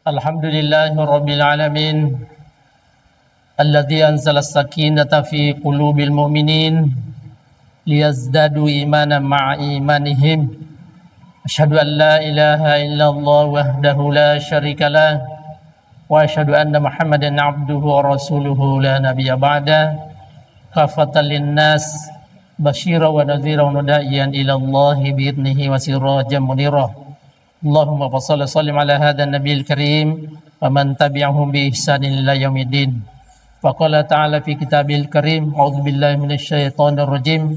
Alhamdulillahi Rabbil Alamin Alladhi anzala as-sakinata fi qulubil mu'minin liyazdadu imanan ma'a imanihim. Asyhadu an la ilaha illallah wahdahu la syarika lah wa asyhadu anna Muhammadan abduhu wa rasuluhu la nabiyya ba'da kafatan linnas basyira wa nadhira wa da'iyan ila Allah bi'idnihi wa sirajan munira. Allahumma salli sallim ala hadha an-nabiyil karim wa man tabi'ahum bi ihsanin ila yaumiddin. Wa qala ta'ala fi kitabil karim a'udzu billahi minasy syaithanir rajim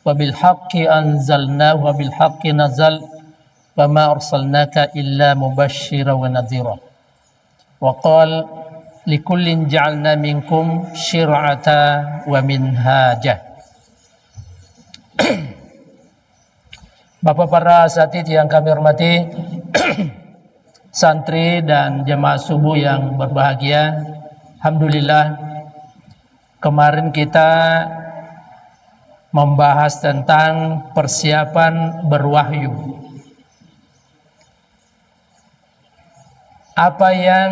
wa bil haqqi anzalnahu wa bil haqqi nazal wa ma arsalnaka illa mubasysyiran wa nadhira. Wa qala likullin ja'alna minkum syir'ata wa minhaja. Bapak para asatidz yang kami hormati, santri dan jemaah subuh yang berbahagia, alhamdulillah kemarin kita membahas tentang persiapan berwahyu. Apa yang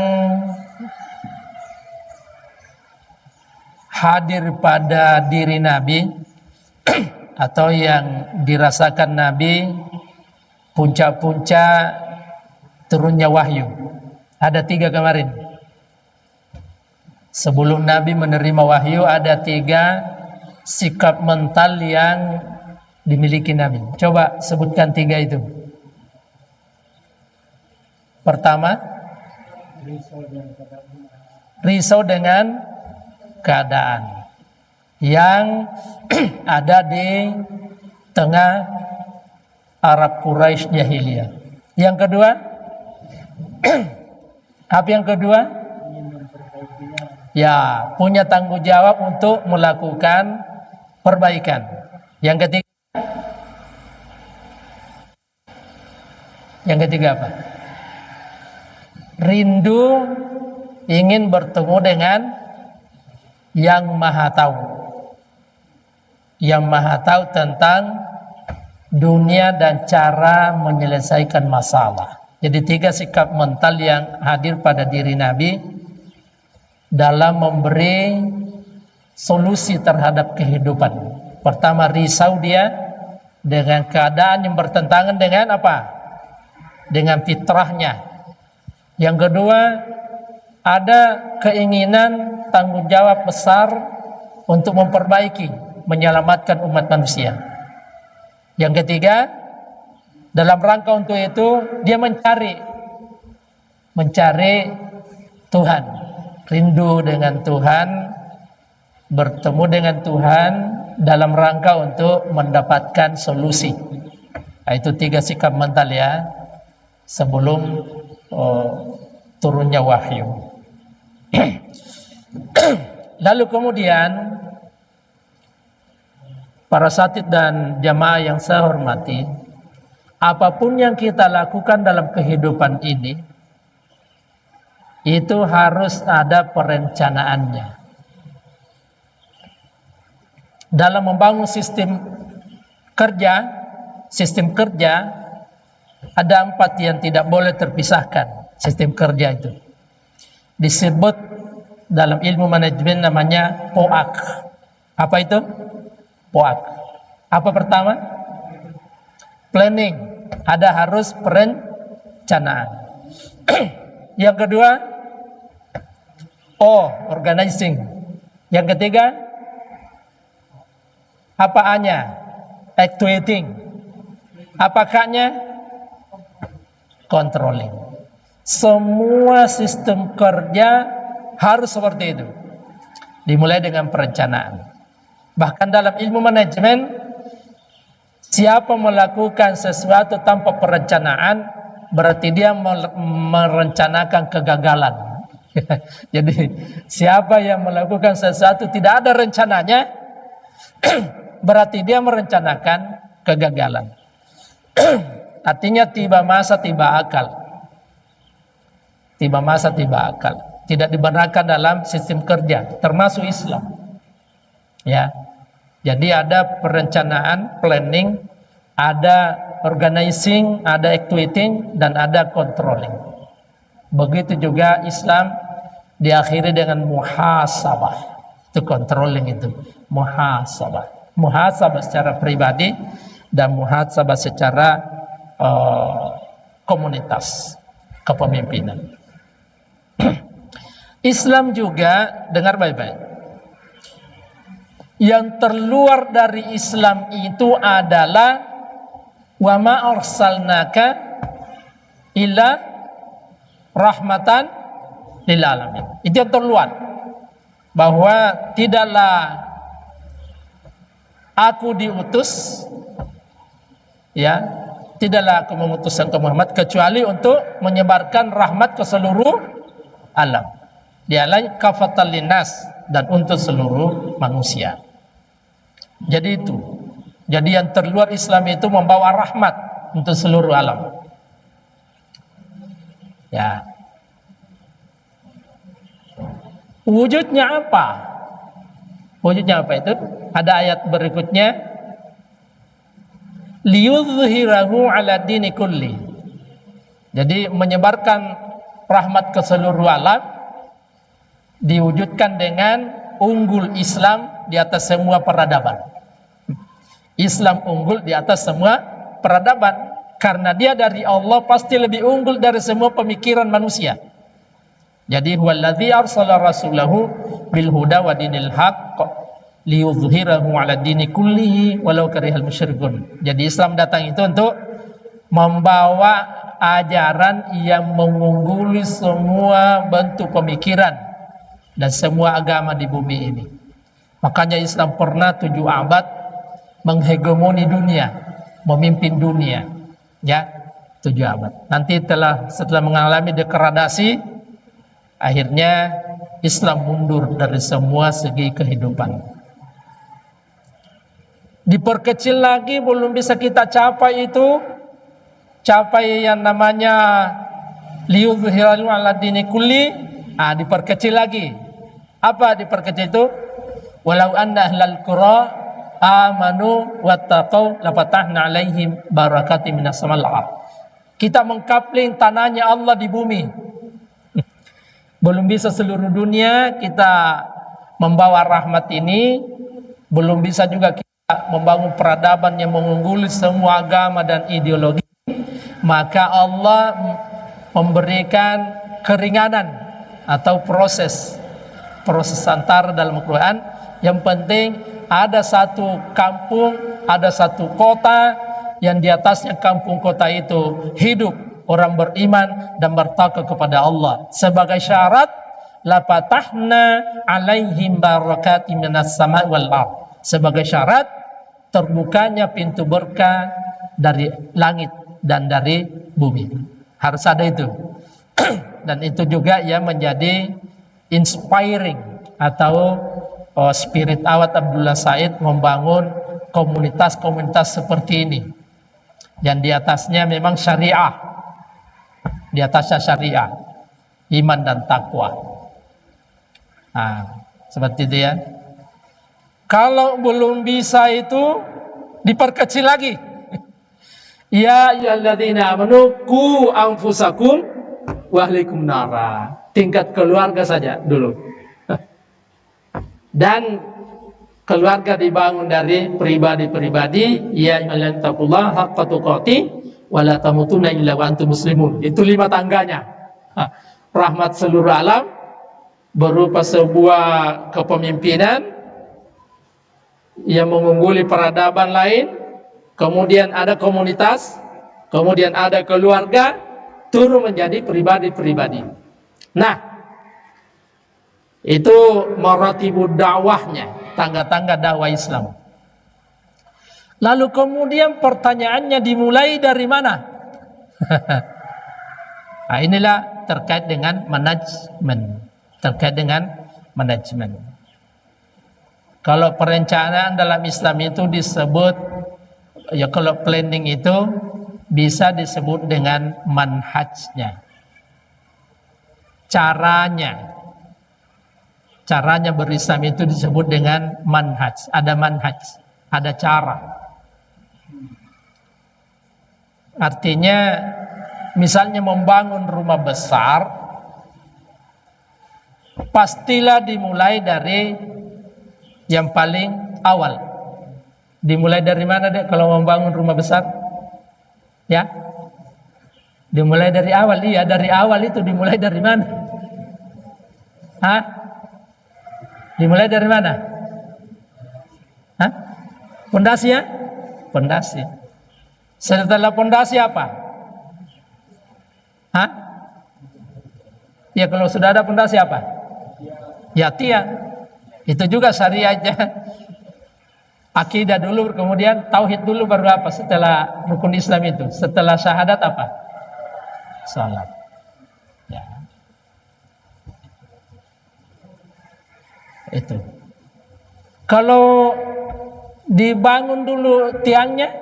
hadir pada diri Nabi atau yang dirasakan Nabi, puncak-puncak turunnya wahyu. Ada 3 kemarin. Sebelum Nabi menerima wahyu ada 3 sikap mental yang dimiliki Nabi. Coba sebutkan 3 itu. Pertama, risau dengan keadaan yang ada di tengah Arab Quraisy jahiliyah. Yang kedua, apa yang kedua? Ya, punya tanggung jawab untuk melakukan perbaikan. Yang ketiga, apa? Rindu ingin bertemu dengan yang Maha Tahu. Yang Maha Tahu tentang dunia dan cara menyelesaikan masalah. Jadi 3 sikap mental yang hadir pada diri Nabi dalam memberi solusi terhadap kehidupan. Pertama, risau dia dengan keadaan yang bertentangan dengan apa? Dengan fitrahnya. Yang kedua, ada keinginan tanggung jawab besar untuk memperbaiki, menyelamatkan umat manusia. Yang ketiga, dalam rangka untuk itu dia mencari Tuhan, rindu dengan Tuhan, bertemu dengan Tuhan dalam rangka untuk mendapatkan solusi. Nah, itu 3 sikap mental ya sebelum turunnya wahyu. Lalu kemudian para asatidz dan jamaah yang saya hormati, apapun yang kita lakukan dalam kehidupan ini itu harus ada perencanaannya. Dalam membangun sistem kerja ada 4 yang tidak boleh terpisahkan. Sistem kerja itu disebut dalam ilmu manajemen namanya POAK. Apa itu? POAK. Apa pertama? Planning. Ada harus perencanaan. Yang kedua, organizing. Yang ketiga, apa A-nya? Actuating. Apa K-nya? Controlling. Semua sistem kerja harus seperti itu. Dimulai dengan perencanaan. Bahkan dalam ilmu manajemen, siapa melakukan sesuatu tanpa perencanaan, berarti dia merencanakan kegagalan. Jadi, siapa yang melakukan sesuatu tidak ada rencananya, berarti dia merencanakan kegagalan. Artinya tiba masa tiba akal. Tiba masa tiba akal. Tidak dibenarkan dalam sistem kerja, termasuk Islam. Ya. Jadi ada perencanaan, planning, ada organizing, ada actuating, dan ada controlling. Begitu juga Islam diakhiri dengan muhasabah. Itu controlling itu. Muhasabah. Muhasabah secara pribadi dan muhasabah secara komunitas kepemimpinan. Islam juga, dengar baik-baik, yang terluar dari Islam itu adalah wa ma arsalnaka illa rahmatan lil alamin. Itu yang terluar, bahwa tidaklah aku diutus, ya, tidaklah aku mengutus engkau Muhammad kecuali untuk menyebarkan rahmat ke seluruh alam. Dialah kafatan linnas, dan untuk seluruh manusia. Jadi itu. Jadi yang terluar Islam itu membawa rahmat untuk seluruh alam. Ya. Wujudnya apa? Wujudnya apa itu? Ada ayat berikutnya. Liyudhhirahu ala dini kulli. Jadi menyebarkan rahmat ke seluruh alam diwujudkan dengan unggul Islam di atas semua peradaban. Islam unggul di atas semua peradaban karena dia dari Allah pasti lebih unggul dari semua pemikiran manusia. Jadi huwallazi arsala rasulahu bil huda wa dinil haqq liyudhhirahu 'ala dini kullihi walau karihal musyrikun. Jadi Islam datang itu untuk membawa ajaran yang mengungguli semua bentuk pemikiran dan semua agama di bumi ini. Makanya Islam pernah 7 abad menghegemoni dunia, memimpin dunia, ya, 7 abad. Nanti setelah mengalami degradasi, akhirnya Islam mundur dari semua segi kehidupan. Diperkecil lagi, belum bisa kita capai itu, capai yang namanya liyudhhirahu 'ala dini kulli, diperkecil lagi. Apa diperkecil itu? Walau anna ahlal qura amanu wattaqau lafatahna 'alaihim barakatim minas samai wal ardh. Kita mengkapling tanahnya Allah di bumi. Belum bisa seluruh dunia kita membawa rahmat ini, belum bisa juga kita membangun peradaban yang mengungguli semua agama dan ideologi. Maka Allah memberikan keringanan atau proses antara dalam Al-Quran. Yang penting ada satu kampung, ada satu kota yang di atasnya kampung kota itu hidup orang beriman dan bertakwa kepada Allah. Sebagai syarat, la fatahna 'alaihim barakatim minas samai wal ardh. Sebagai syarat terbukanya pintu berkah dari langit dan dari bumi. Harus ada itu. Dan itu juga yang menjadi inspiring atau spirit awat Abdullah Said membangun komunitas-komunitas seperti ini yang di atasnya memang syariah, di atasnya syariah, iman dan takwa. Seperti itu ya. Kalau belum bisa itu diperkecil lagi. Ya ayyuhalladzina amanu qu anfusakum wa ahlikum nara. Tingkat keluarga saja dulu. Dan keluarga dibangun dari pribadi-pribadi, ya ayyuhalladzina taqullaha haqqa tuqatih wa la tamutunna illa wa antum muslimun. Itu 5 tangganya. Rahmat seluruh alam berupa sebuah kepemimpinan yang mengungguli peradaban lain, kemudian ada komunitas, kemudian ada keluarga, turun menjadi pribadi-pribadi. Nah, itu maratibud dakwahnya, tangga-tangga dakwah Islam. Lalu kemudian pertanyaannya dimulai dari mana? Nah, inilah terkait dengan manajemen. Kalau perencanaan dalam Islam itu disebut, ya kalau planning itu bisa disebut dengan manhajnya. Caranya berislam itu disebut dengan manhaj. Ada manhaj, ada cara. Artinya misalnya membangun rumah besar, pastilah dimulai dari yang paling awal. Dimulai dari mana dek kalau membangun rumah besar? Ya, dimulai dari awal. Iya, dari awal itu dimulai dari mana? Hah? Dimulai dari mana? Hah? Pondasi ya? Pondasi. Setelah pondasi apa? Hah? Ya kalau sudah ada pondasi apa? Ya tiang. Itu juga syariatnya. Akidah dulu, kemudian tauhid dulu, baru apa? Setelah rukun Islam itu, setelah syahadat apa? Salat. Ya. Itu. Kalau dibangun dulu tiangnya,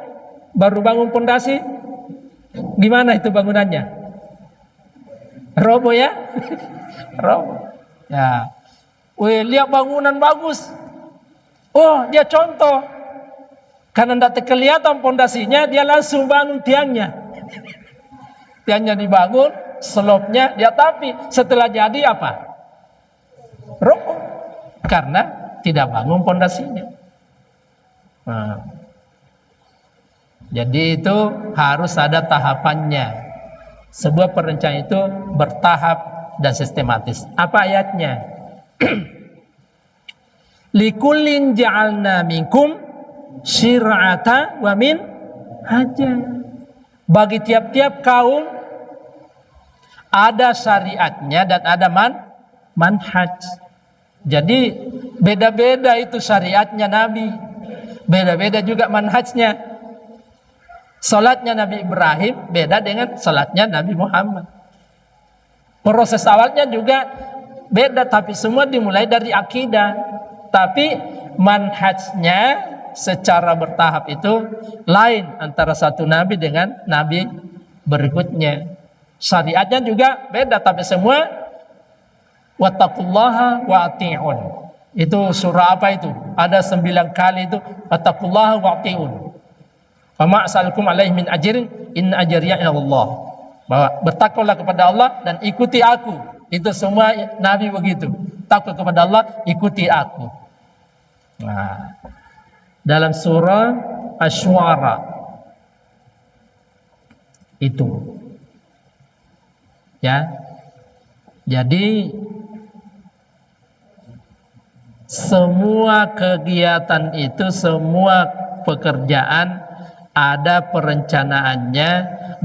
baru bangun pondasi, gimana itu bangunannya? Roboh ya? Roboh. Ya. Wih, lihat bangunan bagus. Oh, dia contoh. Karena tidak kelihatan pondasinya, dia langsung bangun tiangnya. Tiangnya dibangun, slopnya dia tapi setelah jadi apa? Roboh. Karena tidak bangun pondasinya. Nah. Jadi itu harus ada tahapannya. Sebuah perencanaan itu bertahap dan sistematis. Apa ayatnya? Likullin ja'alna minkum syir'ata wa min haja. Bagi tiap-tiap kaum ada syariatnya dan ada manhaj. Jadi beda-beda itu syariatnya Nabi, beda-beda juga manhajnya. Salatnya Nabi Ibrahim beda dengan salatnya Nabi Muhammad. Proses awalnya juga beda, tapi semua dimulai dari akidah. Tapi manhajnya secara bertahap itu lain antara satu nabi dengan nabi berikutnya. Syariatnya juga beda, tapi semua wattaqullaha wa ati'un. Itu surah apa itu? Ada 9 kali itu wattaqullaha wa ati'un. Fama as'alukum alaihi min ajrin in ajriya Allah. Bahwa bertakwalah kepada Allah dan ikuti aku. Itu semua nabi begitu. Takwa kepada Allah, ikuti aku. Nah, dalam surah Asy-Syu'ara itu ya. Jadi semua kegiatan itu, semua pekerjaan ada perencanaannya,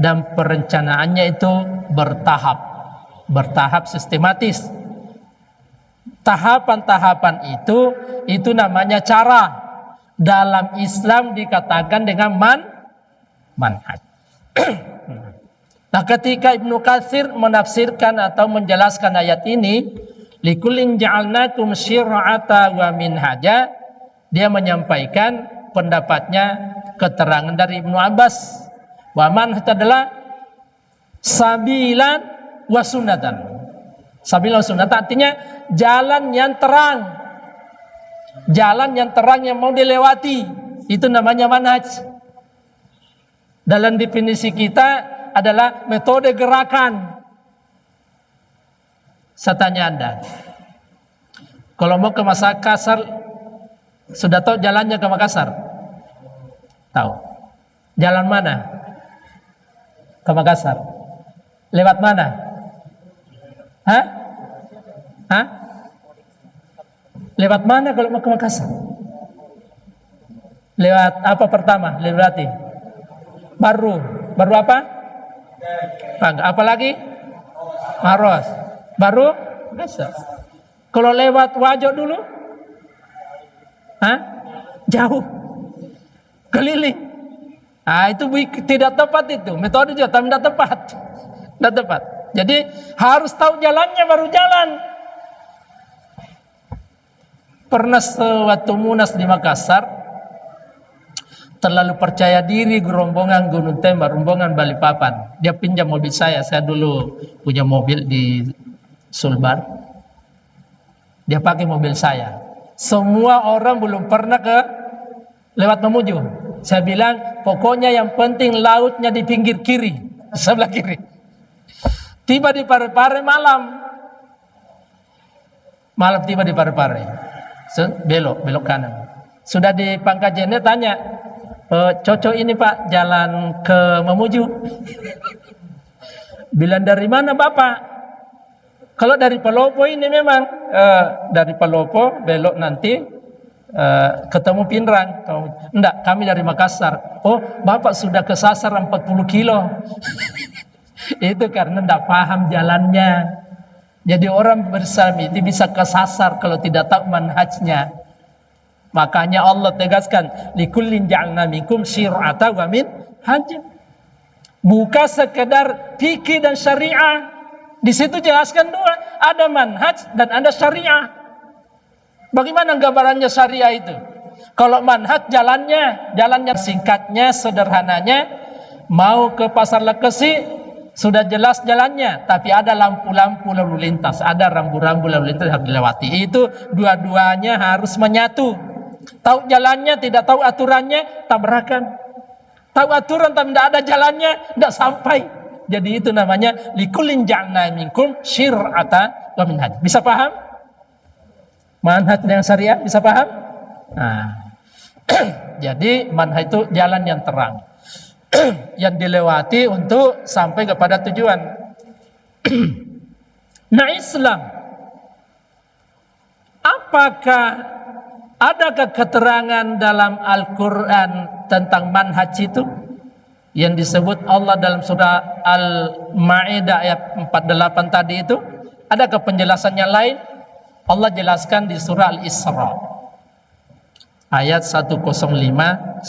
dan perencanaannya itu bertahap sistematis. Tahapan-tahapan itu namanya cara. Dalam Islam dikatakan dengan manhaj. Nah, ketika Ibnu Katsir menafsirkan atau menjelaskan ayat ini, likullin ja'alnakum syir'ata wa minhaja, dia menyampaikan pendapatnya, keterangan dari Ibnu Abbas. Wa manhaj adalah sabilan wa sunnatan. Sabilan wa sunnatan artinya jalan yang terang. Jalan yang terang yang mau dilewati, itu namanya manhaj. Dalam definisi kita adalah metode gerakan. Saya tanya Anda, kalau mau ke Makassar, sudah tahu jalannya ke Makassar? Tahu. Jalan mana ke Makassar? Lewat mana? Hah? Hah? Lewat mana kalau mau ke Makassar? Lewat apa pertama? Lewati Baru apa? Apa lagi? Maros. Baru Makassar. Kalau lewat Wajo dulu? Hah? Jauh. Keliling. Ah, itu tidak tepat itu. Metode juga tidak tepat. Tidak tepat. Jadi harus tahu jalannya baru jalan. Pernah sewaktu Munas di Makassar, terlalu percaya diri rombongan Gunung Tembak, rombongan Balikpapan. Dia pinjam mobil saya dulu punya mobil di Sulbar. Dia pakai mobil saya. Semua orang belum pernah lewat Mamuju. Saya bilang, pokoknya yang penting lautnya di pinggir kiri, sebelah kiri. Tiba di Parepare malam. Malam tiba di Parepare. Belok kanan. Sudah di Pangkajennya tanya, cocok ini Pak jalan ke Mamuju. Bilang dari mana Bapak? Kalau dari Palopo ini memang dari Palopo belok nanti ketemu Pinrang. Enggak, kami dari Makassar. Oh, Bapak sudah kesasar 40 kilo. Itu karena enggak paham jalannya. Jadi orang bersami itu bisa kesasar kalau tidak tahu manhajnya. Makanya Allah tegaskan, likullin ja'alna minkum syir'atan wa minhajan. Bukan sekedar fikih dan syariah. Di situ jelaskan dua, ada manhaj dan ada syariah. Bagaimana gambarannya syariah itu? Kalau manhaj jalannya singkatnya, sederhananya, mau ke Pasar Lekesi sudah jelas jalannya, tapi ada lampu-lampu lalu lintas, ada rambu-rambu lalu lintas yang harus dilewati. Itu dua-duanya harus menyatu. Tahu jalannya, tidak tahu aturannya, tabrakan. Tahu aturan tapi tidak ada jalannya, tidak sampai. Jadi itu namanya likullin ja'alna minkum syir'atan wa minhaj. Bisa paham? Manhaj dengan syariah, bisa paham? Nah. Jadi manhaj itu jalan yang terang. Yang dilewati untuk sampai kepada tujuan. Nah, Islam, apakah adakah keterangan dalam Al-Quran tentang manhaj itu? Yang disebut Allah dalam surah Al-Ma'idah ayat 48 tadi itu. Adakah penjelasannya lain? Allah jelaskan di surah Al-Isra ayat 105, 106.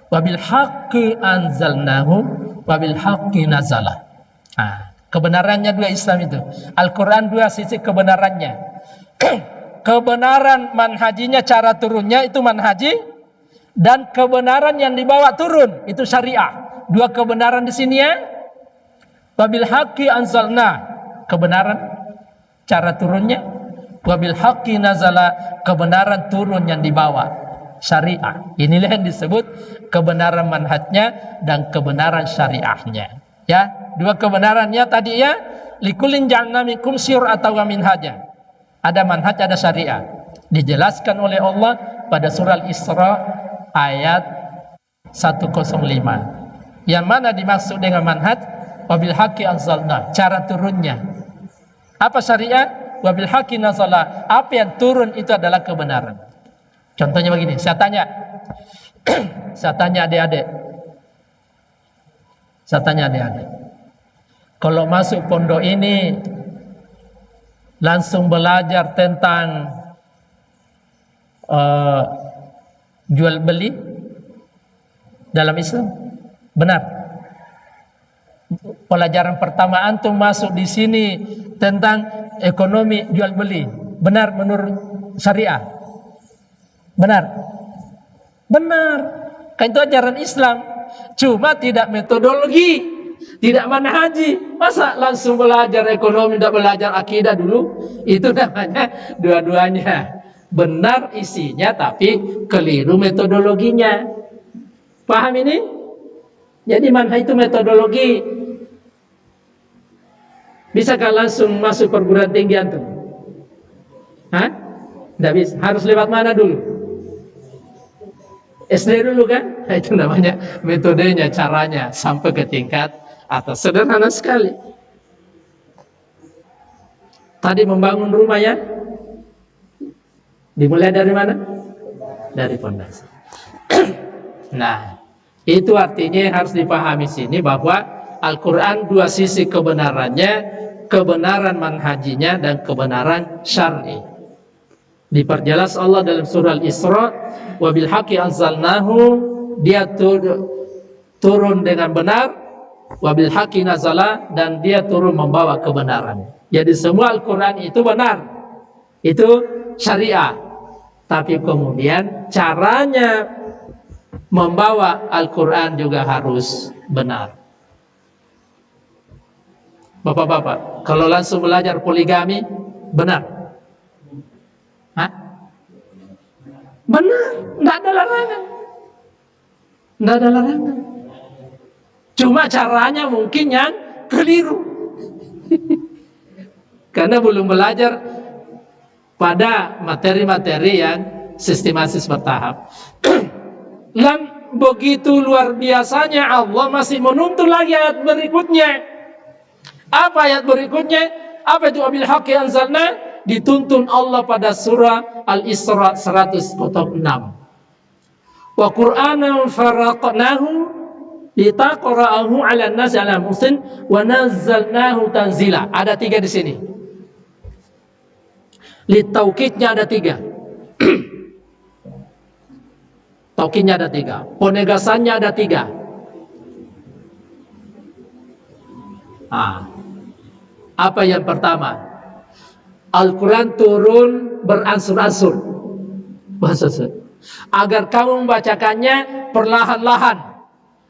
Wabil haqqi anzalnahu wabil haqqi nazalah. Kebenarannya dua Islam itu. Al-Quran dua sisi kebenarannya. Kebenaran manhajinya, cara turunnya itu manhaji, dan kebenaran yang dibawa turun itu syariah. Dua kebenaran di sini ya. Wabil haqqi anzalna, kebenaran cara turunnya. Wabil haqqi nazala, kebenaran turun yang dibawa syariah. Inilah yang disebut kebenaran manhajnya dan kebenaran syariahnya. Ya, dua kebenarannya tadi ya, likullin ja'alna minkum syir'atan wa minhaja. Ada manhaj, ada syariah. Dijelaskan oleh Allah pada surah Al-Isra ayat 105. Yang mana dimaksud dengan manhaj? Wabil haqqi anzalna, cara turunnya. Apa syariah? Wabil haqqi nazala, apa yang turun itu adalah kebenaran. Contohnya begini, saya tanya adik-adik. Kalau masuk pondok ini langsung belajar tentang jual beli dalam Islam, benar? Pelajaran pertama antum masuk di sini tentang ekonomi jual beli, benar menurut syariah? Benar? Benar. Kan itu ajaran Islam. Cuma tidak metodologi, tidak manhaji. Masa langsung belajar ekonomi, tidak belajar akidah dulu? Itu namanya dua-duanya benar isinya, tapi keliru metodologinya. Paham ini? Jadi manhaj itu metodologi. Bisakah langsung masuk perguruan tinggi antum? Hah? Tidak bisa. Harus lewat mana dulu? SD dulu kan? Itu namanya metodenya, caranya sampai ke tingkat atas. Sederhana sekali. Tadi membangun rumah ya, dimulai dari mana? Dari fondasi. Nah, itu artinya harus dipahami sini bahwa Al-Quran dua sisi kebenarannya, kebenaran manhajinya dan kebenaran syar'i. Diperjelas Allah dalam surah Al-Isra, wabil haqqi anzalnahu, dia turun dengan benar, wabil haqqi nazala, dan dia turun membawa kebenaran. Jadi semua Al-Quran itu benar, itu syariah. Tapi kemudian caranya membawa Al-Quran juga harus benar. Bapak-bapak, kalau langsung belajar poligami, benar? Hah? Benar, tidak ada larangan. Tidak ada larangan. Cuma caranya mungkin yang keliru. karena belum belajar pada materi-materi yang sistematis bertahap. Dan begitu luar biasanya Allah masih menuntun lagi ayat berikutnya. Apa ayat berikutnya? Apa itu wabil haqqi anzalna? Dituntun Allah pada surah Al-Isra 106. Wa Qur'anan faraqnahu litaqra'ahu 'alan nasi 'ala muksin wa nazzalnahu tanzila. Ada 3 di sini. Litaukidnya ada 3. Taukidnya ada 3. Penegasannya ada 3. Apa yang pertama? Al-Quran turun beransur-ansur. Agar kamu membacakannya perlahan-lahan.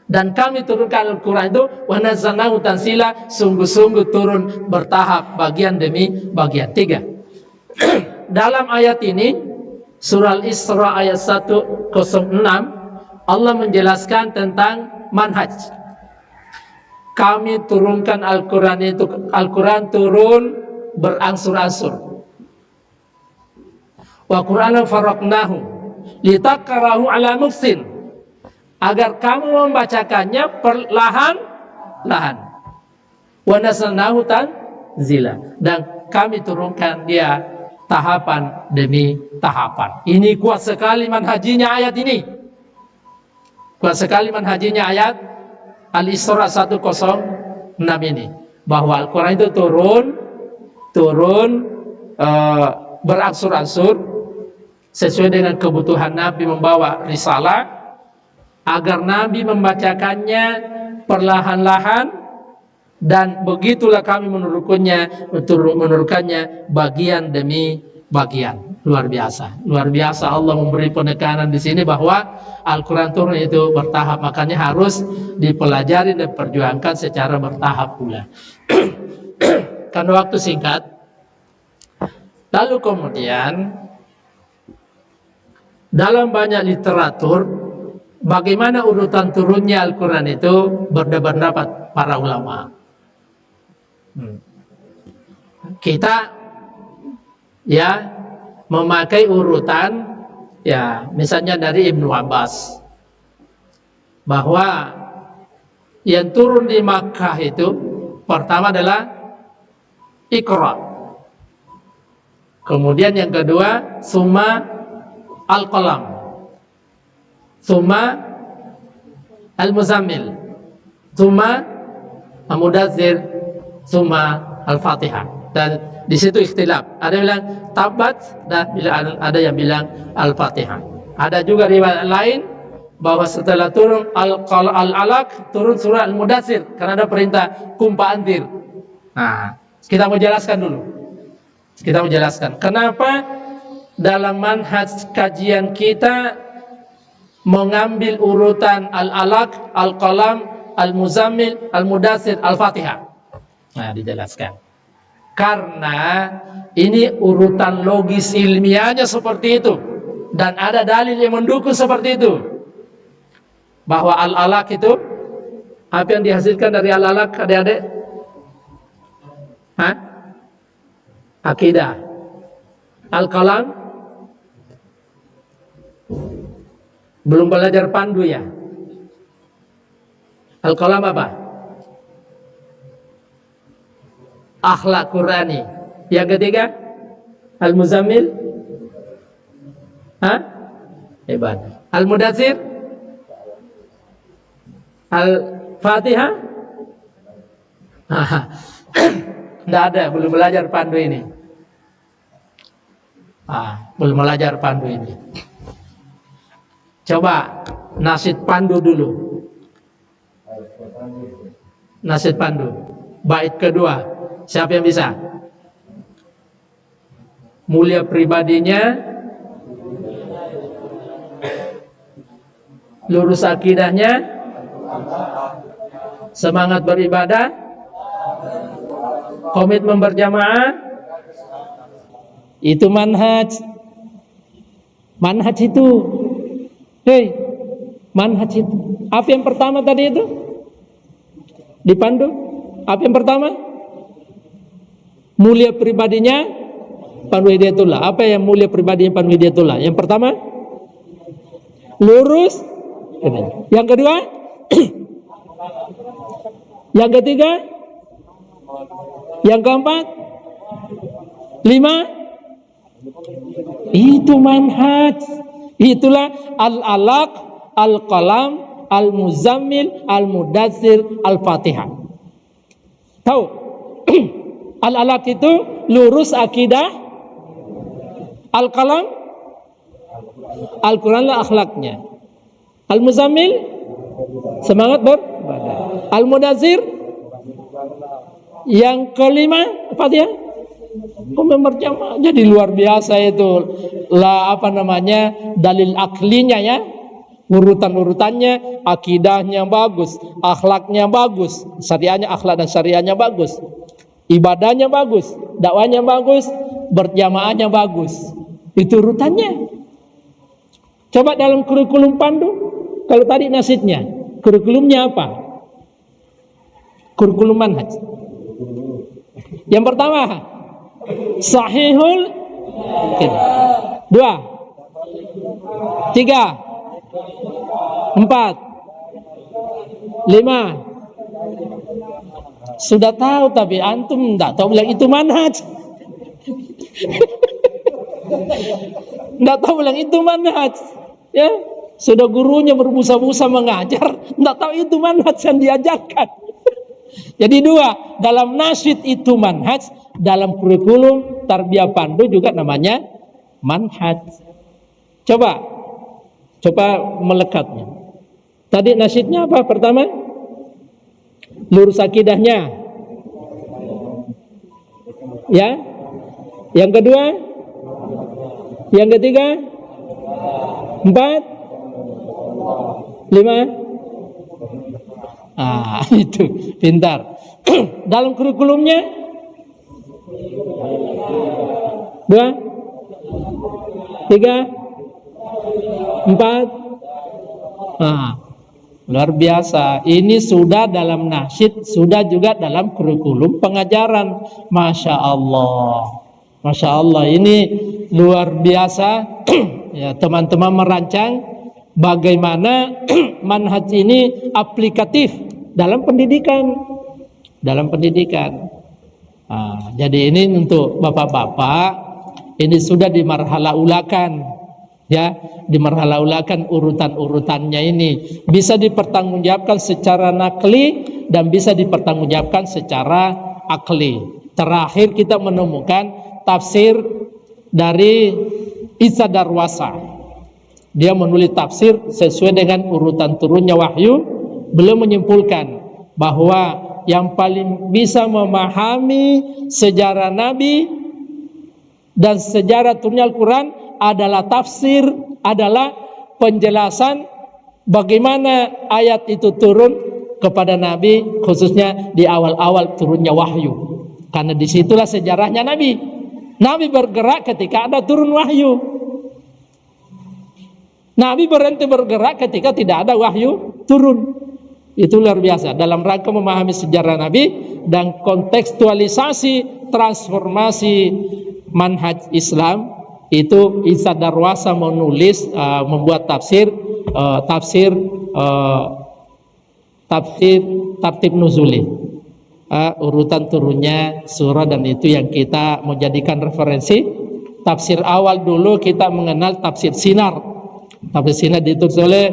Dan kami turunkan Al-Quran itu wa nazzalnahu tanzila, sungguh-sungguh turun bertahap, bagian demi bagian. 3. Dalam ayat ini surah Al-Isra ayat 106 Allah menjelaskan tentang manhaj. Kami turunkan Al-Quran itu, Al-Quran turun berangsur-angsur. Wa Qur'anan faraqnahu litaqra'ahu 'ala muksin, agar kamu membacakannya perlahan-lahan. Wa nazzalnahu tanzila, dan kami turunkan dia tahapan demi tahapan. Ini kuat sekali manhajinya ayat ini. Kuat sekali manhajinya ayat Al-Isra 106 ini. Bahwa Al-Quran itu turun berangsur-angsur sesuai dengan kebutuhan Nabi membawa risalah, agar Nabi membacakannya perlahan-lahan. Dan begitulah kami menurunkannya bagian demi bagian. Luar biasa, luar biasa. Allah memberi penekanan di sini bahwa Al-Quran turun itu bertahap, makanya harus dipelajari dan perjuangkan secara bertahap pula. Karena waktu singkat. Lalu kemudian dalam banyak literatur, bagaimana urutan turunnya Al-Quran itu berdebat-debat para ulama. Kita ya memakai urutan ya misalnya dari Ibnu Abbas, bahwa yang turun di Makkah itu pertama adalah Iqra, kemudian yang kedua summa Al-Qalam, summa Al-Muzammil, summa Al-Mudaththir, summa Al-Fatihah. Dan di situ ikhtilaf. Ada yang bilang Tabat, dan ada yang bilang Al-Fatihah. Ada juga riwayat lain bahwa setelah turun Al-Alaq turun surah Al-Mudaththir, karena ada perintah kumpa antir. Nah, kita mau jelaskan dulu. Kita mau jelaskan kenapa dalam manhaj kajian kita mengambil urutan Al-Alaq, Al-Qalam, Al-Muzammil, Al-Mudaththir, Al-Fatihah. Nah, dijelaskan. Karena ini urutan logis ilmiahnya seperti itu. Dan ada dalil yang mendukung seperti itu. Bahwa Al-Alaq itu, apa yang dihasilkan dari Al-Alaq, adik-adik? Akidah. Al-Qalam? Belum belajar pandu ya? Al-Qalam apa? Akhlak Qurani. Yang ketiga Al-Muzammil, hebat. Al-Mudaththir, Al-Fatihah. Tidak ada, belum belajar pandu ini. Belum belajar pandu ini. Coba nasid pandu dulu. Nasid pandu bait kedua. Siapa yang bisa? Mulia pribadinya, lurus akidahnya, semangat beribadah, komitmen berjamaah. Itu manhaj. Manhaj itu. Manhaj itu. Apa yang pertama tadi itu? Dipandu. Apa yang pertama? mulia pribadinya Pandu Hidayatullah. Apa yang mulia pribadinya Pandu Hidayatullah? Yang pertama, lurus. Yang kedua, yang ketiga, yang keempat, lima, itu manhaj. Itulah al-alaq, al-qalam, al-muzammil, al-mudaththir, al-fatihah. Tahu? Al-alaq itu lurus akidah, al-qalam, Al-Quran lah akhlaknya, al-muzammil semangat beribadah, al-mudaththir yang kelima Fatihah. Berjamaah jadi luar biasa itu lah, apa namanya, dalil aklinya ya, urutan-urutannya, akidahnya bagus, akhlaknya bagus, syariahnya, akhlak dan syariahnya bagus, ibadahnya bagus, dakwahnya bagus, berjamaahnya bagus. Itu urutannya. Coba dalam kurikulum Pandu, kalau tadi nasidnya, kurikulumnya apa? Kurikulum manhaj. Yang pertama, sahihul, dua, tiga, empat, lima. Sudah tahu tapi antum tidak tahu bilang itu manhaj. Tidak tahu bilang itu manhaj. Ya, sudah gurunya berbusa-busa mengajar, tidak tahu itu manhaj yang diajarkan. Jadi dua, dalam nasyid itu manhaj, dalam kurikulum tarbiyah Pandu juga namanya manhaj. Coba melekatnya. Tadi nasyidnya apa? Pertama, lurus akidahnya. Ya. Yang kedua, yang ketiga, empat, lima. Itu pintar. Dalam kurikulumnya dua, tiga, empat. Luar biasa. Ini sudah dalam nasyid, sudah juga dalam kurikulum pengajaran. Masya Allah, Masya Allah. Ini luar biasa. Ya, teman-teman merancang bagaimana manhaj ini aplikatif dalam pendidikan. Jadi ini untuk bapak-bapak, ini sudah dimarhalaulakan, ya, dimarhalaulakan urutan-urutannya ini bisa dipertanggungjawabkan secara nakli dan bisa dipertanggungjawabkan secara akli. Terakhir kita menemukan tafsir dari Isa Darwasa. Dia menulis tafsir sesuai dengan urutan turunnya wahyu. Beliau menyimpulkan bahwa yang paling bisa memahami sejarah Nabi dan sejarah turunnya Al-Quran adalah tafsir, adalah penjelasan bagaimana ayat itu turun kepada Nabi, khususnya di awal-awal turunnya wahyu. Karena disitulah sejarahnya Nabi. Nabi bergerak ketika ada turun wahyu. Nabi berhenti bergerak ketika tidak ada wahyu turun. Itu luar biasa dalam rangka memahami sejarah Nabi dan kontekstualisasi transformasi manhaj Islam. Itu Isa Darwasa menulis, membuat tafsir tartib nuzuli, urutan turunnya surah, dan itu yang kita mau jadikan referensi. Tafsir awal dulu kita mengenal tafsir Sinar. Tafsir Sinar ditulis oleh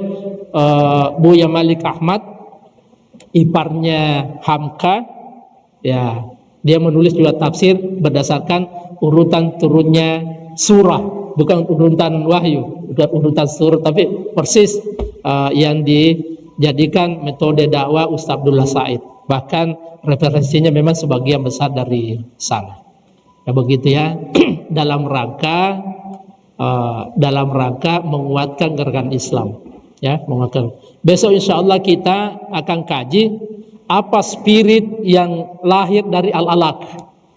Buya Malik Ahmad, iparnya Hamka. Ya, dia menulis juga tafsir berdasarkan urutan turunnya surah, bukan urutan wahyu, bukan urutan surah, tapi persis yang dijadikan metode dakwah Ustaz Abdullah Said. Bahkan referensinya memang sebagian besar dari sana. Ya begitu ya. dalam rangka menguatkan gerakan Islam. Ya, menguatkan. Besok insya Allah kita akan kaji apa spirit yang lahir dari Al-Alaq.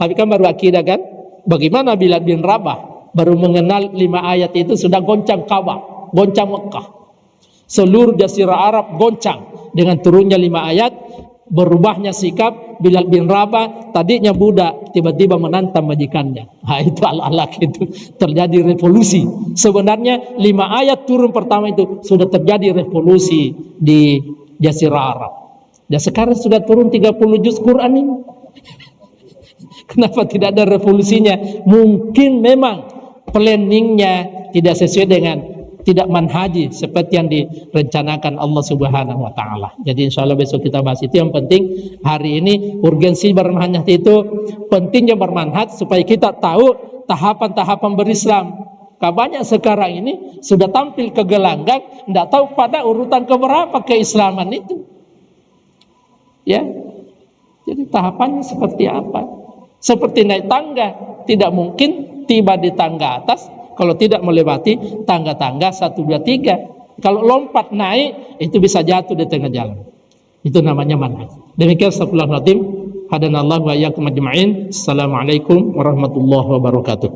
Tapi kan baru akidah kan? Bagaimana Bilal bin Rabah baru mengenal 5 ayat itu sudah goncang Ka'bah, goncang Mekah. Seluruh jazirah Arab goncang dengan turunnya 5 ayat, berubahnya sikap Bilal bin Rabah tadinya budak, tiba-tiba menantang majikannya. Itu al-alaq itu terjadi revolusi. Sebenarnya 5 ayat turun pertama itu sudah terjadi revolusi di Jazirah Arab. Dan sekarang sudah turun 30 juz Quran ini. Kenapa tidak ada revolusinya? Mungkin memang planningnya tidak sesuai dengan, tidak manhaji seperti yang direncanakan Allah Subhanahu wa taala. Jadi insyaallah besok kita bahas itu. Yang penting hari ini urgensi bermanhaj itu, pentingnya bermanhaj supaya kita tahu tahapan-tahapan berislam. Banyak sekarang ini sudah tampil ke gelanggang, tidak tahu pada urutan keberapa keislaman itu. Ya. Jadi tahapannya seperti apa? Seperti naik tangga, tidak mungkin tiba di tangga atas kalau tidak melewati tangga-tangga 1, 2, 3. Kalau lompat naik, itu bisa jatuh di tengah jalan. Itu namanya manhaj. Demikian astagfirullahaladzim. Hadanallahu wa iyyakum ajma'in. Assalamualaikum warahmatullahi wabarakatuh.